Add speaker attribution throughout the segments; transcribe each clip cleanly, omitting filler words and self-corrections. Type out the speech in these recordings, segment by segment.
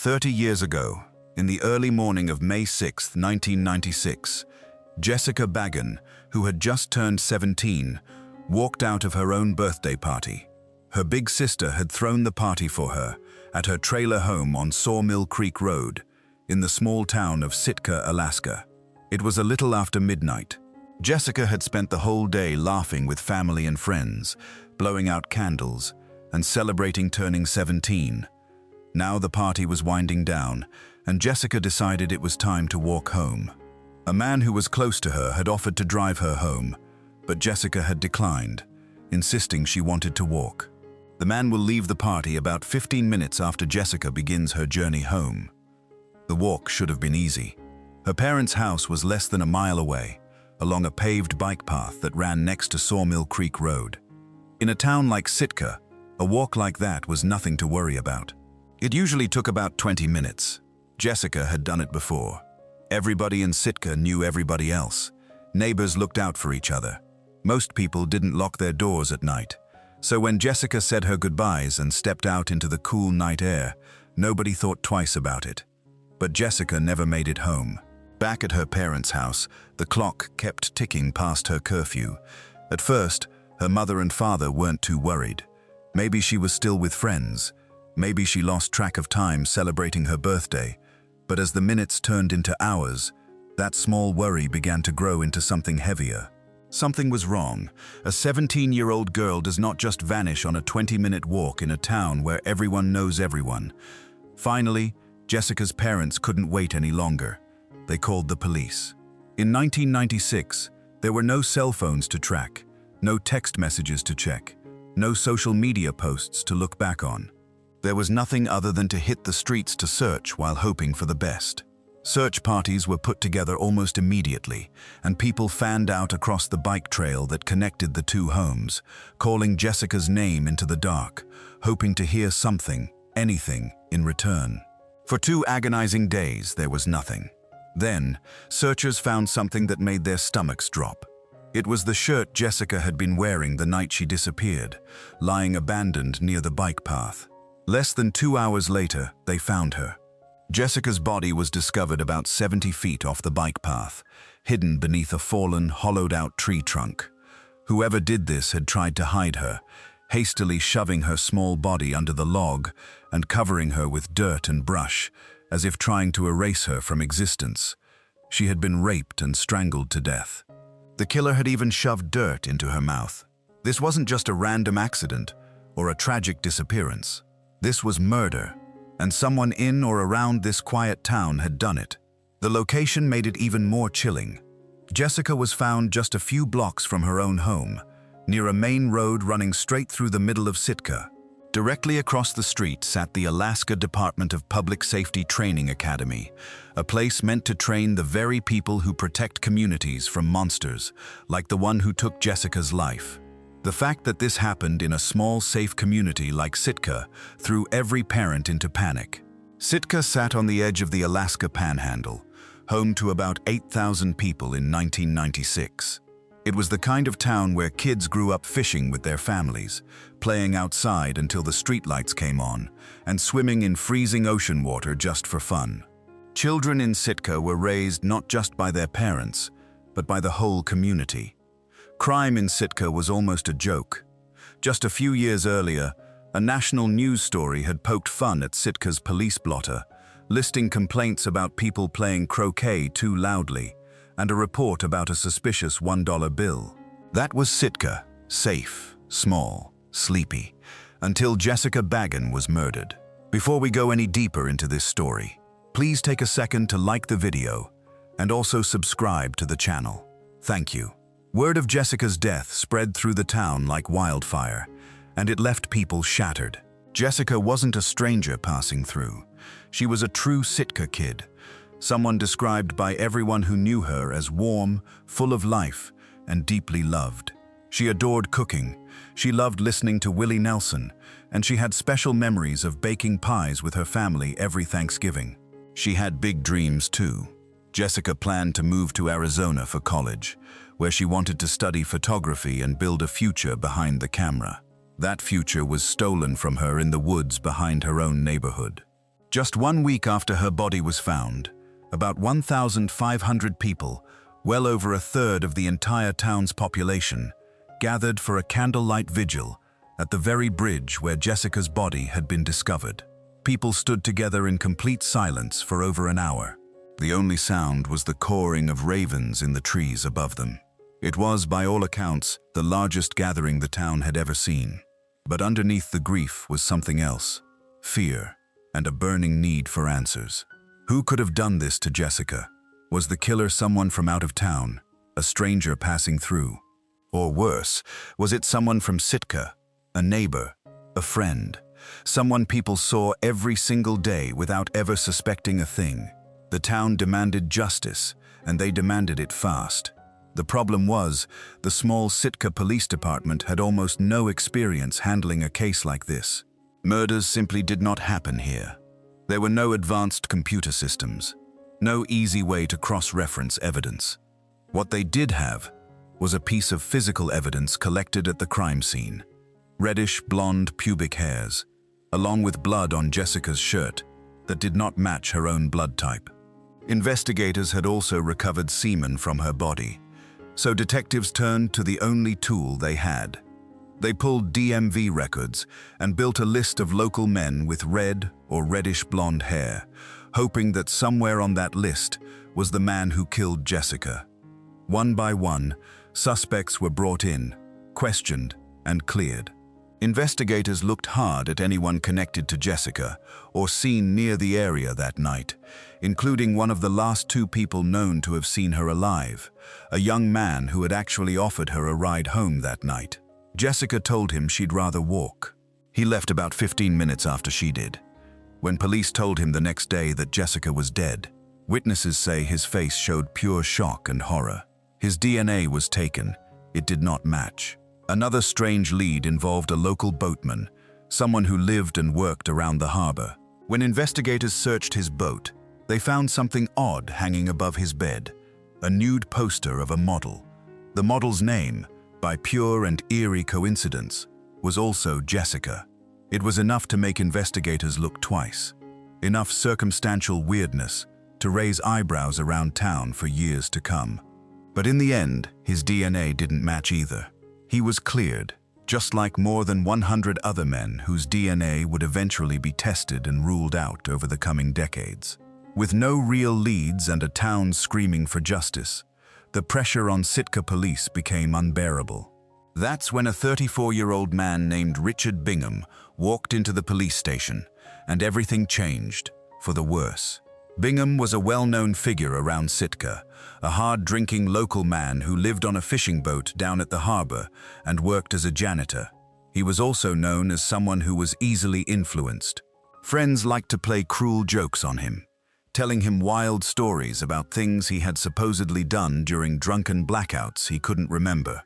Speaker 1: 30 years ago, in the early morning of May 6, 1996, Jessica Baggen, who had just turned 17, walked out of her own birthday party. Her big sister had thrown the party for her at her trailer home on Sawmill Creek Road, in the small town of Sitka, Alaska. It was a little after midnight. Jessica had spent the whole day laughing with family and friends, blowing out candles, and celebrating turning 17. Now the party was winding down, and Jessica decided it was time to walk home. A man who was close to her had offered to drive her home, but Jessica had declined, insisting she wanted to walk. The man will leave the party about 15 minutes after Jessica begins her journey home. The walk should have been easy. Her parents' house was less than a mile away, along a paved bike path that ran next to Sawmill Creek Road. In a town like Sitka, a walk like that was nothing to worry about. It usually took about 20 minutes. Jessica had done it before. Everybody in Sitka knew everybody else. Neighbors looked out for each other. Most people didn't lock their doors at night. So when Jessica said her goodbyes and stepped out into the cool night air, nobody thought twice about it. But Jessica never made it home. Back at her parents' house, the clock kept ticking past her curfew. At first, her mother and father weren't too worried. Maybe she was still with friends. Maybe she lost track of time celebrating her birthday. But as the minutes turned into hours, that small worry began to grow into something heavier. Something was wrong. A 17-year-old girl does not just vanish on a 20-minute walk in a town where everyone knows everyone. Finally, Jessica's parents couldn't wait any longer. They called the police. In 1996, there were no cell phones to track, no text messages to check, no social media posts to look back on. There was nothing other than to hit the streets to search while hoping for the best. Search parties were put together almost immediately, and people fanned out across the bike trail that connected the two homes, calling Jessica's name into the dark, hoping to hear something, anything, in return. For 2 agonizing days, there was nothing. Then, searchers found something that made their stomachs drop. It was the shirt Jessica had been wearing the night she disappeared, lying abandoned near the bike path. Less than 2 hours later, they found her. Jessica's body was discovered about 70 feet off the bike path, hidden beneath a fallen, hollowed-out tree trunk. Whoever did this had tried to hide her, hastily shoving her small body under the log and covering her with dirt and brush, as if trying to erase her from existence. She had been raped and strangled to death. The killer had even shoved dirt into her mouth. This wasn't just a random accident or a tragic disappearance. This was murder, and someone in or around this quiet town had done it. The location made it even more chilling. Jessica was found just a few blocks from her own home, near a main road running straight through the middle of Sitka. Directly across the street sat the Alaska Department of Public Safety Training Academy, a place meant to train the very people who protect communities from monsters, like the one who took Jessica's life. The fact that this happened in a small, safe community like Sitka threw every parent into panic. Sitka sat on the edge of the Alaska Panhandle, home to about 8,000 people in 1996. It was the kind of town where kids grew up fishing with their families, playing outside until the streetlights came on, and swimming in freezing ocean water just for fun. Children in Sitka were raised not just by their parents, but by the whole community. Crime in Sitka was almost a joke. Just a few years earlier, a national news story had poked fun at Sitka's police blotter, listing complaints about people playing croquet too loudly, and a report about a suspicious $1 bill. That was Sitka, safe, small, sleepy, until Jessica Baggen was murdered. Before we go any deeper into this story, please take a second to like the video and also subscribe to the channel. Thank you. Word of Jessica's death spread through the town like wildfire, and it left people shattered. Jessica wasn't a stranger passing through. She was a true Sitka kid, someone described by everyone who knew her as warm, full of life, and deeply loved. She adored cooking, she loved listening to Willie Nelson, and she had special memories of baking pies with her family every Thanksgiving. She had big dreams too. Jessica planned to move to Arizona for college, where she wanted to study photography and build a future behind the camera. That future was stolen from her in the woods behind her own neighborhood. Just 1 week after her body was found, about 1,500 people, well over a third of the entire town's population, gathered for a candlelight vigil at the very bridge where Jessica's body had been discovered. People stood together in complete silence for over an hour. The only sound was the cawing of ravens in the trees above them. It was, by all accounts, the largest gathering the town had ever seen. But underneath the grief was something else: fear and a burning need for answers. Who could have done this to Jessica? Was the killer someone from out of town, a stranger passing through? Or worse, was it someone from Sitka, a neighbor, a friend, someone people saw every single day without ever suspecting a thing? The town demanded justice, and they demanded it fast. The problem was, the small Sitka police department had almost no experience handling a case like this. Murders simply did not happen here. There were no advanced computer systems, no easy way to cross-reference evidence. What they did have was a piece of physical evidence collected at the crime scene: reddish blonde pubic hairs, along with blood on Jessica's shirt that did not match her own blood type. Investigators had also recovered semen from her body, so detectives turned to the only tool they had. They pulled DMV records and built a list of local men with red or reddish blonde hair, hoping that somewhere on that list was the man who killed Jessica. One by one, suspects were brought in, questioned, and cleared. Investigators looked hard at anyone connected to Jessica or seen near the area that night, including one of the last 2 people known to have seen her alive, a young man who had actually offered her a ride home that night. Jessica told him she'd rather walk. He left about 15 minutes after she did. When police told him the next day that Jessica was dead, witnesses say his face showed pure shock and horror. His DNA was taken. It did not match. Another strange lead involved a local boatman, someone who lived and worked around the harbor. When investigators searched his boat, they found something odd hanging above his bed: a nude poster of a model. The model's name, by pure and eerie coincidence, was also Jessica. It was enough to make investigators look twice. Enough circumstantial weirdness to raise eyebrows around town for years to come. But in the end, his DNA didn't match either. He was cleared, just like more than 100 other men whose DNA would eventually be tested and ruled out over the coming decades. With no real leads and a town screaming for justice, the pressure on Sitka police became unbearable. That's when a 34-year-old man named Richard Bingham walked into the police station, and everything changed, for the worse. Bingham was a well-known figure around Sitka, a hard-drinking local man who lived on a fishing boat down at the harbor and worked as a janitor. He was also known as someone who was easily influenced. Friends liked to play cruel jokes on him, telling him wild stories about things he had supposedly done during drunken blackouts he couldn't remember.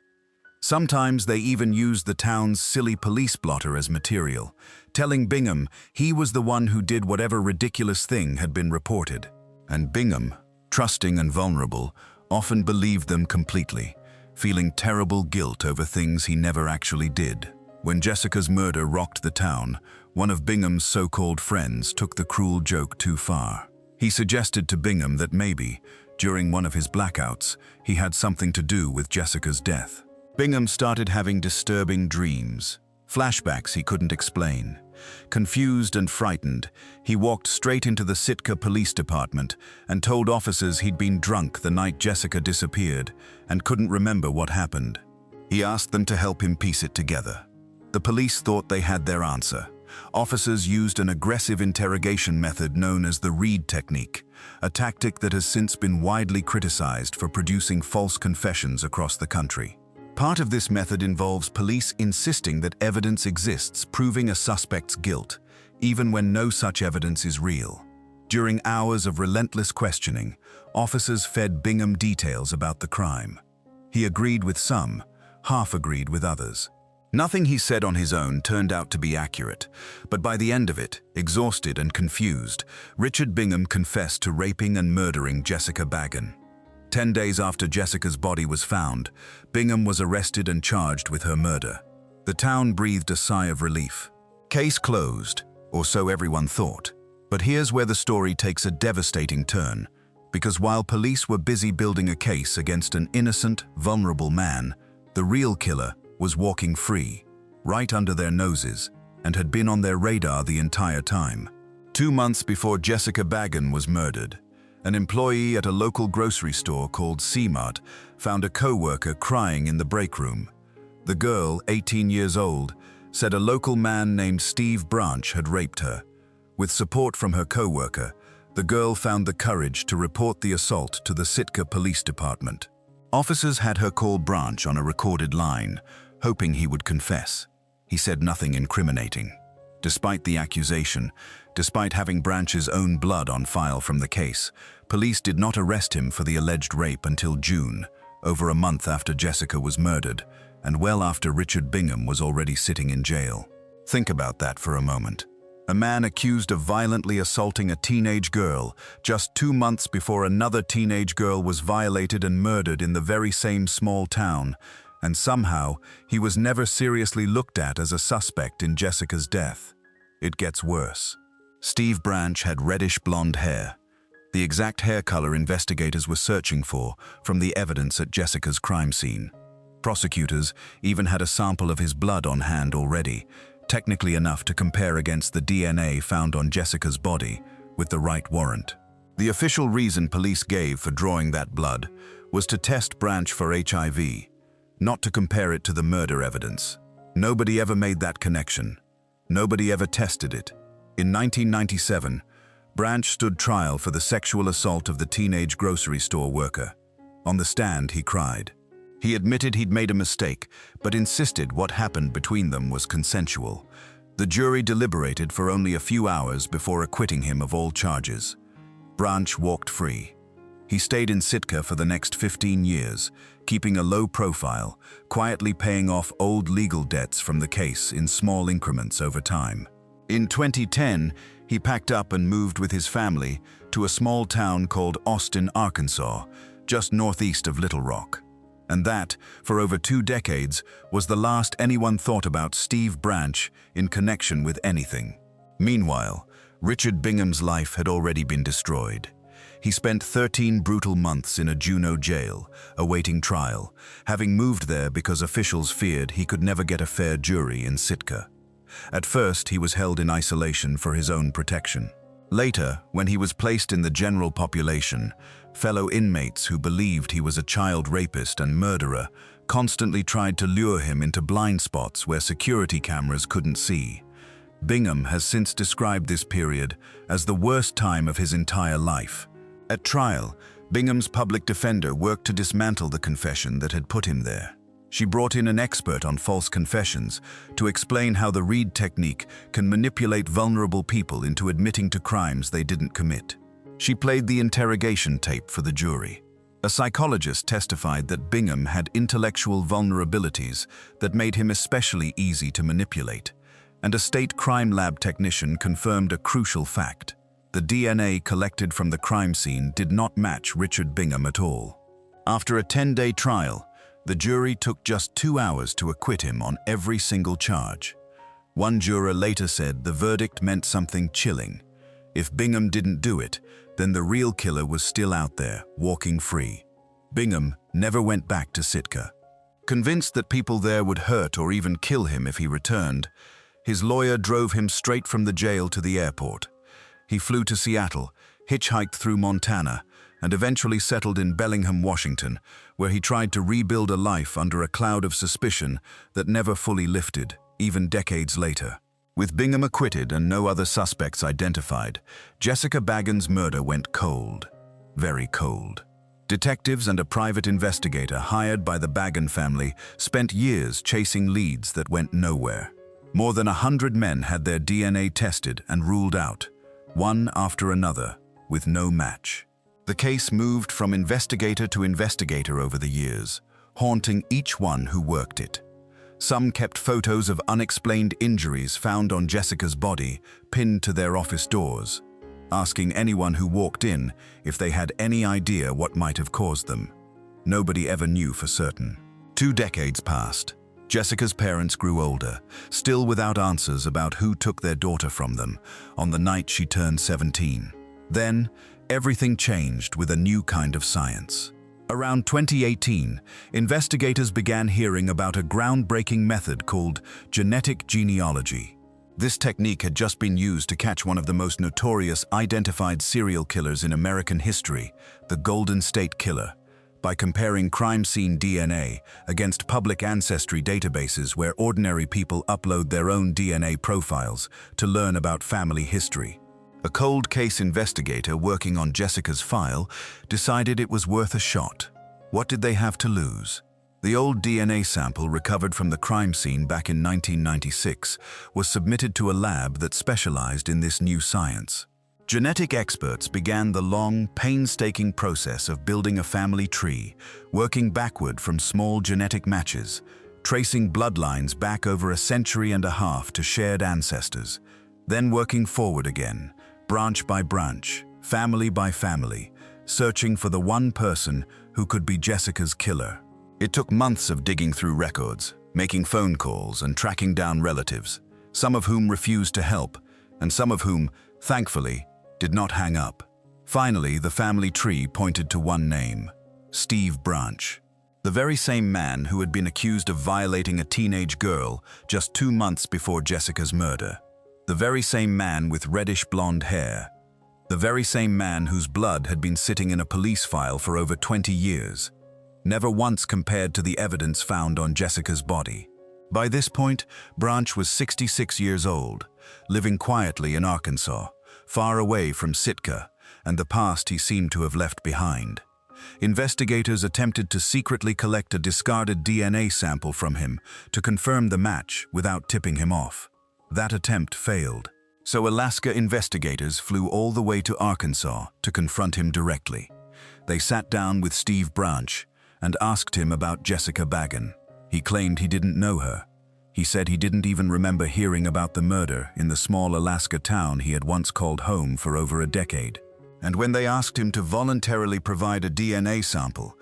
Speaker 1: Sometimes they even used the town's silly police blotter as material, telling Bingham he was the one who did whatever ridiculous thing had been reported. And Bingham, trusting and vulnerable, often believed them completely, feeling terrible guilt over things he never actually did. When Jessica's murder rocked the town, one of Bingham's so-called friends took the cruel joke too far. He suggested to Bingham that maybe, during one of his blackouts, he had something to do with Jessica's death. Bingham started having disturbing dreams, flashbacks he couldn't explain. Confused and frightened, he walked straight into the Sitka Police Department and told officers he'd been drunk the night Jessica disappeared and couldn't remember what happened. He asked them to help him piece it together. The police thought they had their answer. Officers used an aggressive interrogation method known as the Reed technique, a tactic that has since been widely criticized for producing false confessions across the country. Part of this method involves police insisting that evidence exists proving a suspect's guilt, even when no such evidence is real. During hours of relentless questioning, officers fed Bingham details about the crime. He agreed with some, half agreed with others. Nothing he said on his own turned out to be accurate, but by the end of it, exhausted and confused, Richard Bingham confessed to raping and murdering Jessica Baggen. 10 days after Jessica's body was found, Bingham was arrested and charged with her murder. The town breathed a sigh of relief. Case closed, or so everyone thought. But here's where the story takes a devastating turn, because while police were busy building a case against an innocent, vulnerable man, the real killer was walking free, right under their noses, and had been on their radar the entire time. 2 months before Jessica Baggen was murdered, an employee at a local grocery store called C-Mart found a co-worker crying in the break room. The girl, 18 years old, said a local man named Steve Branch had raped her. With support from her co-worker, the girl found the courage to report the assault to the Sitka Police Department. Officers had her call Branch on a recorded line, hoping he would confess. He said nothing incriminating. Despite the accusation, despite having Branch's own blood on file from the case, police did not arrest him for the alleged rape until June, over a month after Jessica was murdered, and well after Richard Bingham was already sitting in jail. Think about that for a moment. A man accused of violently assaulting a teenage girl just 2 months before another teenage girl was violated and murdered in the very same small town, and somehow he was never seriously looked at as a suspect in Jessica's death. It gets worse. Steve Branch had reddish blonde hair, the exact hair color investigators were searching for from the evidence at Jessica's crime scene. Prosecutors even had a sample of his blood on hand already, technically enough to compare against the DNA found on Jessica's body with the right warrant. The official reason police gave for drawing that blood was to test Branch for HIV, not to compare it to the murder evidence. Nobody ever made that connection. Nobody ever tested it. In 1997, Branch stood trial for the sexual assault of the teenage grocery store worker. On the stand, he cried. He admitted he'd made a mistake, but insisted what happened between them was consensual. The jury deliberated for only a few hours before acquitting him of all charges. Branch walked free. He stayed in Sitka for the next 15 years, keeping a low profile, quietly paying off old legal debts from the case in small increments over time. In 2010, he packed up and moved with his family to a small town called Austin, Arkansas, just northeast of Little Rock. And that, for over 2 decades, was the last anyone thought about Steve Branch in connection with anything. Meanwhile, Richard Bingham's life had already been destroyed. He spent 13 brutal months in a Juneau jail, awaiting trial, having moved there because officials feared he could never get a fair jury in Sitka. At first, he was held in isolation for his own protection. Later, when he was placed in the general population, fellow inmates who believed he was a child rapist and murderer constantly tried to lure him into blind spots where security cameras couldn't see. Bingham has since described this period as the worst time of his entire life. At trial, Bingham's public defender worked to dismantle the confession that had put him there. She brought in an expert on false confessions to explain how the Reed technique can manipulate vulnerable people into admitting to crimes they didn't commit. She played the interrogation tape for the jury. A psychologist testified that Bingham had intellectual vulnerabilities that made him especially easy to manipulate, and a state crime lab technician confirmed a crucial fact. The DNA collected from the crime scene did not match Richard Bingham at all. After a 10-day trial, the jury took just 2 hours to acquit him on every single charge. One juror later said the verdict meant something chilling. If Bingham didn't do it, then the real killer was still out there, walking free. Bingham never went back to Sitka. Convinced that people there would hurt or even kill him if he returned, his lawyer drove him straight from the jail to the airport. He flew to Seattle, hitchhiked through Montana, and eventually settled in Bellingham, Washington, where he tried to rebuild a life under a cloud of suspicion that never fully lifted, even decades later. With Bingham acquitted and no other suspects identified, Jessica Baggen's murder went cold. Very cold. Detectives and a private investigator hired by the Baggen family spent years chasing leads that went nowhere. More than 100 men had their DNA tested and ruled out, one after another, with no match. The case moved from investigator to investigator over the years, haunting each one who worked it. Some kept photos of unexplained injuries found on Jessica's body pinned to their office doors, asking anyone who walked in if they had any idea what might have caused them. Nobody ever knew for certain. 2 decades passed. Jessica's parents grew older, still without answers about who took their daughter from them on the night she turned 17. Then, everything changed with a new kind of science. Around 2018, investigators began hearing about a groundbreaking method called genetic genealogy. This technique had just been used to catch one of the most notorious identified serial killers in American history, the Golden State Killer, by comparing crime scene DNA against public ancestry databases where ordinary people upload their own DNA profiles to learn about family history. A cold case investigator working on Jessica's file decided it was worth a shot. What did they have to lose? The old DNA sample recovered from the crime scene back in 1996 was submitted to a lab that specialized in this new science. Genetic experts began the long, painstaking process of building a family tree, working backward from small genetic matches, tracing bloodlines back over a century and a half to shared ancestors, then working forward again, branch by branch, family by family, searching for the one person who could be Jessica's killer. It took months of digging through records, making phone calls and tracking down relatives, some of whom refused to help, and some of whom, thankfully, did not hang up. Finally, the family tree pointed to one name: Steve Branch, the very same man who had been accused of violating a teenage girl just 2 months before Jessica's murder. The very same man with reddish blonde hair. The very same man whose blood had been sitting in a police file for over 20 years, never once compared to the evidence found on Jessica's body. By this point, Branch was 66 years old, living quietly in Arkansas, far away from Sitka and the past he seemed to have left behind. Investigators attempted to secretly collect a discarded DNA sample from him to confirm the match without tipping him off. That attempt failed, so Alaska investigators flew all the way to Arkansas to confront him directly. They sat down with Steve Branch and asked him about Jessica Baggen. He claimed he didn't know her. He said he didn't even remember hearing about the murder in the small Alaska town he had once called home for over a decade. And when they asked him to voluntarily provide a DNA sample,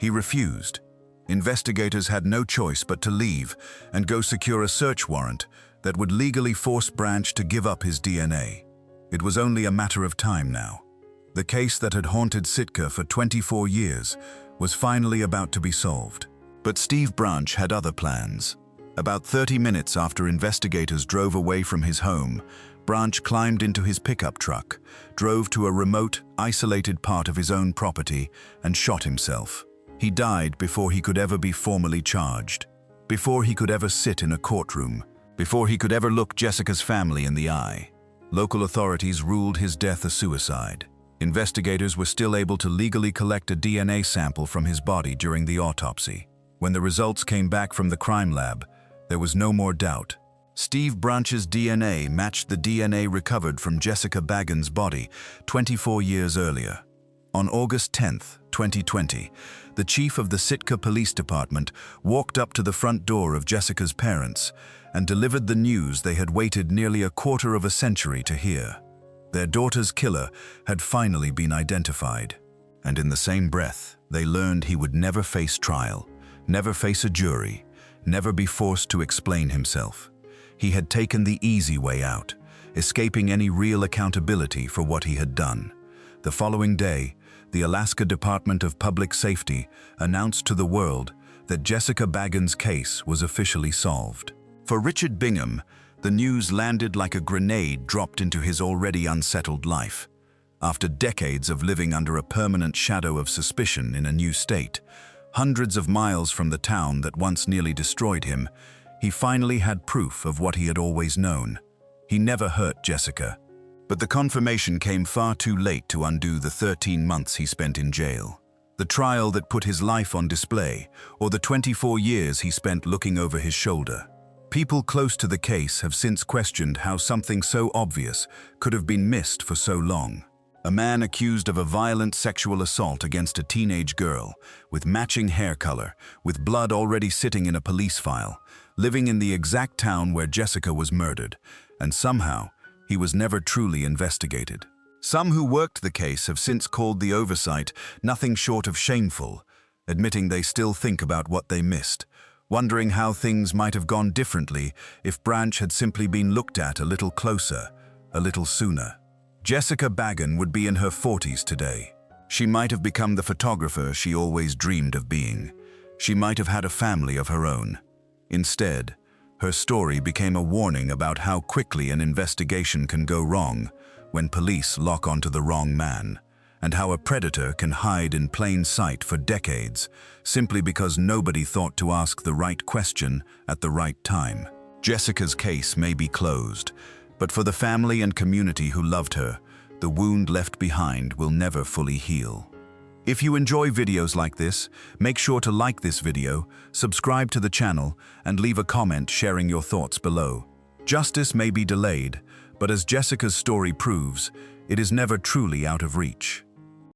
Speaker 1: he refused. Investigators had no choice but to leave and go secure a search warrant that would legally force Branch to give up his DNA. It was only a matter of time now. The case that had haunted Sitka for 24 years was finally about to be solved. But Steve Branch had other plans. About 30 minutes after investigators drove away from his home, Branch climbed into his pickup truck, drove to a remote, isolated part of his own property, and shot himself. He died before he could ever be formally charged, before he could ever sit in a courtroom, before he could ever look Jessica's family in the eye. Local authorities ruled his death a suicide. Investigators were still able to legally collect a DNA sample from his body during the autopsy. When the results came back from the crime lab, there was no more doubt. Steve Branch's DNA matched the DNA recovered from Jessica Baggen's body 24 years earlier. On August 10, 2020, the chief of the Sitka Police Department walked up to the front door of Jessica's parents and delivered the news they had waited nearly a quarter of a century to hear. Their daughter's killer had finally been identified. And in the same breath, they learned he would never face trial, never face a jury, never be forced to explain himself. He had taken the easy way out, escaping any real accountability for what he had done. The following day, the Alaska Department of Public Safety announced to the world that Jessica Baggen's case was officially solved. For Richard Bingham, the news landed like a grenade dropped into his already unsettled life. After decades of living under a permanent shadow of suspicion in a new state, hundreds of miles from the town that once nearly destroyed him, he finally had proof of what he had always known. He never hurt Jessica. But the confirmation came far too late to undo the 13 months he spent in jail. The trial that put his life on display, or the 24 years he spent looking over his shoulder. People close to the case have since questioned how something so obvious could have been missed for so long. A man accused of a violent sexual assault against a teenage girl, with matching hair color, with blood already sitting in a police file, living in the exact town where Jessica was murdered, and somehow he was never truly investigated. Some who worked the case have since called the oversight nothing short of shameful, admitting they still think about what they missed, wondering how things might have gone differently if Branch had simply been looked at a little closer, a little sooner. Jessica Baggen would be in her 40s today. She might have become the photographer she always dreamed of being. She might have had a family of her own. Instead, her story became a warning about how quickly an investigation can go wrong when police lock onto the wrong man, and how a predator can hide in plain sight for decades simply because nobody thought to ask the right question at the right time. Jessica's case may be closed, but for the family and community who loved her, the wound left behind will never fully heal. If you enjoy videos like this, make sure to like this video, subscribe to the channel, and leave a comment sharing your thoughts below. Justice may be delayed, but as Jessica's story proves, it is never truly out of reach.